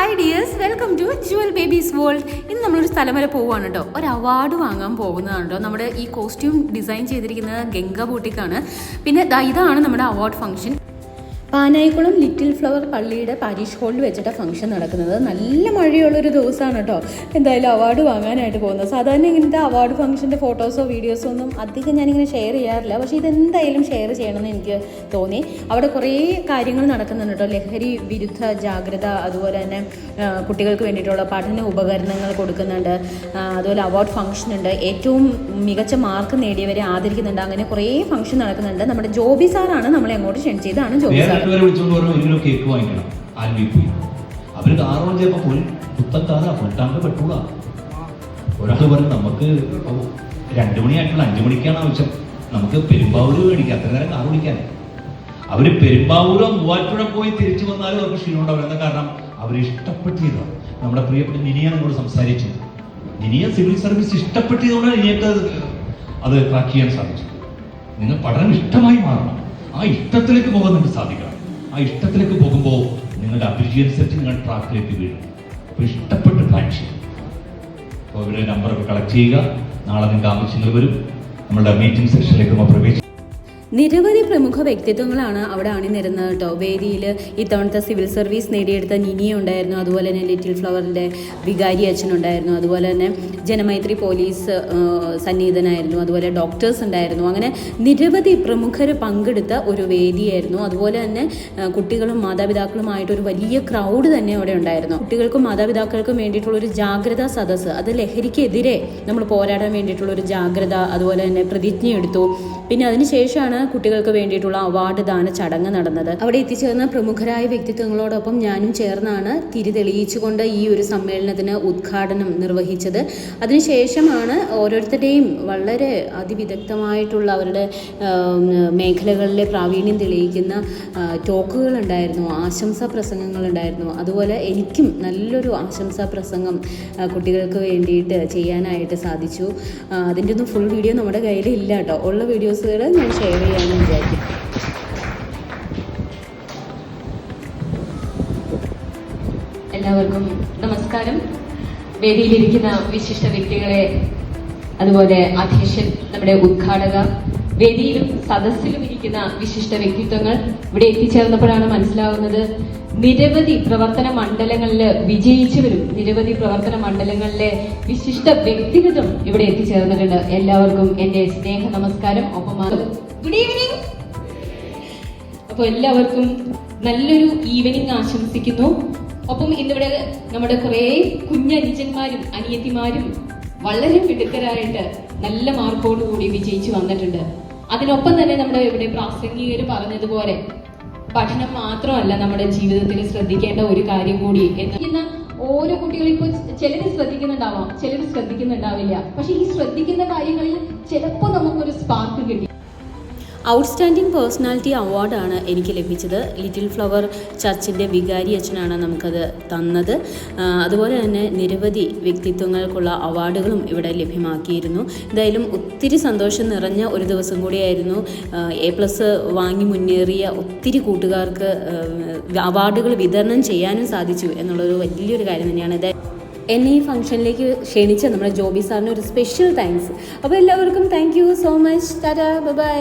Hi dears, welcome to Jewel Babies World. ഇന്ന് നമ്മളൊരു സ്ഥലം വരെ പോവുകയാണ് കേട്ടോ. ഒരു അവാർഡ് വാങ്ങാൻ പോകുന്നതാണ് കേട്ടോ. നമ്മുടെ ഈ കോസ്റ്റ്യൂം ഡിസൈൻ ചെയ്തിരിക്കുന്നത് ഗംഗ ബൂട്ടിക്കാണ്. പിന്നെ ഇതാണ് നമ്മുടെ award function. Panayikulam little flower പള്ളിയുടെ പാരീഷ് ഹാളിൽ വെച്ചിട്ട് ഫംഗ്ഷൻ നടക്കുന്നത്. നല്ല മഴയുള്ളൊരു ദിവസമാണ് കേട്ടോ. എന്തായാലും അവാർഡ് വാങ്ങാനായിട്ട് പോകുന്നത്. സാധാരണ ഇങ്ങനത്തെ അവാർഡ് ഫംഗ്ഷൻ്റെ ഫോട്ടോസോ വീഡിയോസോ ഒന്നും അധികം ഞാനിങ്ങനെ ഷെയർ ചെയ്യാറില്ല. പക്ഷേ ഇതെന്തായാലും ഷെയർ ചെയ്യണമെന്ന് എനിക്ക് തോന്നി. അവിടെ കുറേ കാര്യങ്ങൾ നടക്കുന്നുണ്ട് കേട്ടോ. ലഹരി വിരുദ്ധ ജാഗ്രത, അതുപോലെ തന്നെ കുട്ടികൾക്ക് വേണ്ടിയിട്ടുള്ള പഠന ഉപകരണങ്ങൾ കൊടുക്കുന്നുണ്ട്. അതുപോലെ അവാർഡ് ഫംഗ്ഷൻ ഉണ്ട്. ഏറ്റവും മികച്ച മാർക്ക് നേടിയവരെ ആദരിക്കുന്നുണ്ട്. അങ്ങനെ കുറേ ഫംഗ്ഷൻ നടക്കുന്നുണ്ട്. നമ്മുടെ ജോബി സാറാണ് നമ്മളെ അങ്ങോട്ട് ക്ഷണിച്ചത്. ഇതാണ് ജോബി സാർ. വിളിച്ചോണ്ട് പറഞ്ഞു 1 കിലോ കേക്ക് വാങ്ങിക്കണം. ആൽവി പോയി അവര് കാറ് വാങ്ങിയപ്പോ ഫുൾ പുത്തക്കാറാ, ഫുൾ ടാങ്ക് പെട്രോളാ. ഒരാൾ പറഞ്ഞു നമുക്ക് 2 മണിയായിട്ടുള്ള 5 മണിക്കാണ് ആവശ്യം, നമുക്ക് പെരുമ്പാവൂര് മേടിക്കാം, അത്ര നേരം കാറ് ഓടിക്കാൻ. അവര് പെരുമ്പാവൂരോ മൂവാറ്റുപുഴ പോയി തിരിച്ചു വന്നാലും അവർക്ക് ക്ഷീണമുണ്ടാവില്ല. എന്താ കാരണം? അവർ ഇഷ്ടപ്പെട്ടിയതാണ്. നമ്മുടെ പ്രിയപ്പെട്ട നിനിയ നമ്മോട് സംസാരിച്ചു. നിനിയ സിവിൽ സർവീസ് ഇഷ്ടപ്പെട്ടിയതുകൊണ്ടാണ് നിനിയൊക്കെ അത് ട്രാക്ക് ചെയ്യാൻ സാധിച്ചു. നിങ്ങൾ പഠനം ഇഷ്ടമായി മാറണം. ആ ഇഷ്ടത്തിലേക്ക് പോകാൻ നിങ്ങൾക്ക് സാധിക്കണം. ആ ഇഷ്ടത്തിലേക്ക് പോകുമ്പോൾ നിങ്ങളുടെ അഭിരുചിയനുസരിച്ച് നിങ്ങൾ ട്രാക്കിലേക്ക് വീഴും. അപ്പോൾ ഇഷ്ടപ്പെട്ട് പ്ലാൻ ചെയ്യും. അപ്പോൾ ഇവരുടെ നമ്പറൊക്കെ കളക്ട് ചെയ്യുക. നാളെ നിങ്ങൾക്ക് ആവശ്യങ്ങൾ വരും. നമ്മുടെ മീറ്റിംഗ് സെക്ഷനിലേക്ക് നമ്മൾ പ്രവേശിക്കും. നിരവധി പ്രമുഖ വ്യക്തിത്വങ്ങളാണ് അവിടെ അണിനിരുന്നത് കേട്ടോ. വേദിയിൽ ഇത്തവണത്തെ സിവിൽ സർവീസ് നേടിയെടുത്ത നിനിയ ഉണ്ടായിരുന്നു. അതുപോലെ തന്നെ ലിറ്റിൽ ഫ്ലവറിൻ്റെ വികാരി അച്ഛനുണ്ടായിരുന്നു. അതുപോലെ തന്നെ ജനമൈത്രി പോലീസ് സന്നിഹിതനായിരുന്നു. അതുപോലെ ഡോക്ടേഴ്സ് ഉണ്ടായിരുന്നു. അങ്ങനെ നിരവധി പ്രമുഖർ പങ്കെടുത്ത ഒരു വേദിയായിരുന്നു. അതുപോലെ തന്നെ കുട്ടികളും മാതാപിതാക്കളുമായിട്ടൊരു വലിയ ക്രൗഡ് തന്നെ അവിടെ ഉണ്ടായിരുന്നു. കുട്ടികൾക്കും മാതാപിതാക്കൾക്കും വേണ്ടിയിട്ടുള്ളൊരു ജാഗ്രതാ സദസ്സ്, അത് ലഹരിക്കെതിരെ നമ്മൾ പോരാടാൻ വേണ്ടിയിട്ടുള്ളൊരു ജാഗ്രത, അതുപോലെ തന്നെ പ്രതിജ്ഞ എടുത്തു. പിന്നെ അതിനുശേഷമാണ് കുട്ടികൾക്ക് വേണ്ടിയിട്ടുള്ള അവാർഡ് ദാന ചടങ്ങ് നടന്നത്. അവിടെ എത്തിച്ചേർന്ന പ്രമുഖരായ വ്യക്തിത്വങ്ങളോടൊപ്പം ഞാനും ചേർന്നാണ് തിരി തെളിയിച്ചുകൊണ്ട് ഈ ഒരു സമ്മേളനത്തിന് ഉദ്ഘാടനം നിർവഹിച്ചത്. അതിനുശേഷമാണ് ഓരോരുത്തരുടെയും വളരെ അതിവിദഗ്ധമായിട്ടുള്ള അവരുടെ മേഖലകളിലെ പ്രാവീണ്യം തെളിയിക്കുന്ന ടോക്കുകൾ ഉണ്ടായിരുന്നു, ആശംസാ പ്രസംഗങ്ങൾ ഉണ്ടായിരുന്നു. അതുപോലെ എനിക്കും നല്ലൊരു ആശംസാ പ്രസംഗം കുട്ടികൾക്ക് വേണ്ടിയിട്ട് ചെയ്യാനായിട്ട് സാധിച്ചു. അതിൻ്റെ ഒന്നും ഫുൾ വീഡിയോ നമ്മുടെ കയ്യിലില്ല കേട്ടോ. ഉള്ള വീഡിയോസുകൾ ഞാൻ ഷെയർ ചെയ്യാമെന്ന് വിചാരിക്കും. എല്ലാവർക്കും നമസ്കാരം. വേദിയിലിരിക്കുന്ന വിശിഷ്ട വ്യക്തികളെ, അതുപോലെ അധ്യക്ഷൻ, നമ്മുടെ ഉദ്ഘാടക, വേദിയിലും സദസ്സിലും ഇരിക്കുന്ന വിശിഷ്ട വ്യക്തിത്വങ്ങൾ ഇവിടെ എത്തിച്ചേർന്നപ്പോഴാണ് മനസ്സിലാവുന്നത് നിരവധി പ്രവർത്തന മണ്ഡലങ്ങളിൽ വിജയിച്ചവരും നിരവധി പ്രവർത്തന മണ്ഡലങ്ങളിലെ വിശിഷ്ട വ്യക്തിഗതം ഇവിടെ എത്തിച്ചേർന്നിട്ടുണ്ട്. എല്ലാവർക്കും എന്റെ സ്നേഹ നമസ്കാരം. ഒപ്പം ഗുഡ് ഈവനിങ്. അപ്പോൾ എല്ലാവർക്കും നല്ലൊരു ഈവനിങ് ആശംസിക്കുന്നു. ഒപ്പം ഇന്നിവിടെ നമ്മുടെ കുറേ കുഞ്ഞനുജന്മാരും അനിയത്തിമാരും വളരെ മിടുക്കരായിട്ട് നല്ല മാർക്കോടുകൂടി വിജയിച്ചു വന്നിട്ടുണ്ട്. അതിനൊപ്പം തന്നെ നമ്മുടെ ഇവിടെ പ്രാസംഗികർ പറഞ്ഞതുപോലെ പഠനം മാത്രമല്ല നമ്മുടെ ജീവിതത്തിൽ ശ്രദ്ധിക്കേണ്ട ഒരു കാര്യം കൂടി എന്ന ഓരോ കുട്ടികളും ഇപ്പോൾ ചിലർ ശ്രദ്ധിക്കുന്നുണ്ടാവാം, ചിലർ ശ്രദ്ധിക്കുന്നുണ്ടാവില്ല. പക്ഷെ ഈ ശ്രദ്ധിക്കുന്ന കാര്യങ്ങളിൽ ചിലപ്പോൾ നമുക്കൊരു സ്പാർക്ക് കിട്ടി. ഔട്ട്സ്റ്റാൻഡിംഗ് പേഴ്സണാലിറ്റി അവാർഡാണ് എനിക്ക് ലഭിച്ചത്. ലിറ്റിൽ ഫ്ലവർ ചർച്ചിൻ്റെ വികാരി അച്ഛനാണ് നമുക്കത് തന്നത്. അതുപോലെ തന്നെ നിരവധി വ്യക്തിത്വങ്ങൾക്കുള്ള അവാർഡുകളും ഇവിടെ ലഭ്യമാക്കിയിരുന്നു. എന്തായാലും ഒത്തിരി സന്തോഷം നിറഞ്ഞ ഒരു ദിവസം കൂടിയായിരുന്നു. A+ വാങ്ങി മുന്നേറിയ ഒത്തിരി കൂട്ടുകാർക്ക് അവാർഡുകൾ വിതരണം ചെയ്യാനും സാധിച്ചു എന്നുള്ളൊരു വലിയൊരു കാര്യം തന്നെയാണ്. എന്നെ ഈ ഫംഗ്ഷനിലേക്ക് ക്ഷണിച്ച നമ്മുടെ ജോബി സാറിന് ഒരു സ്പെഷ്യൽ താങ്ക്സ്. അപ്പോൾ എല്ലാവർക്കും thank you so much. Tata, by.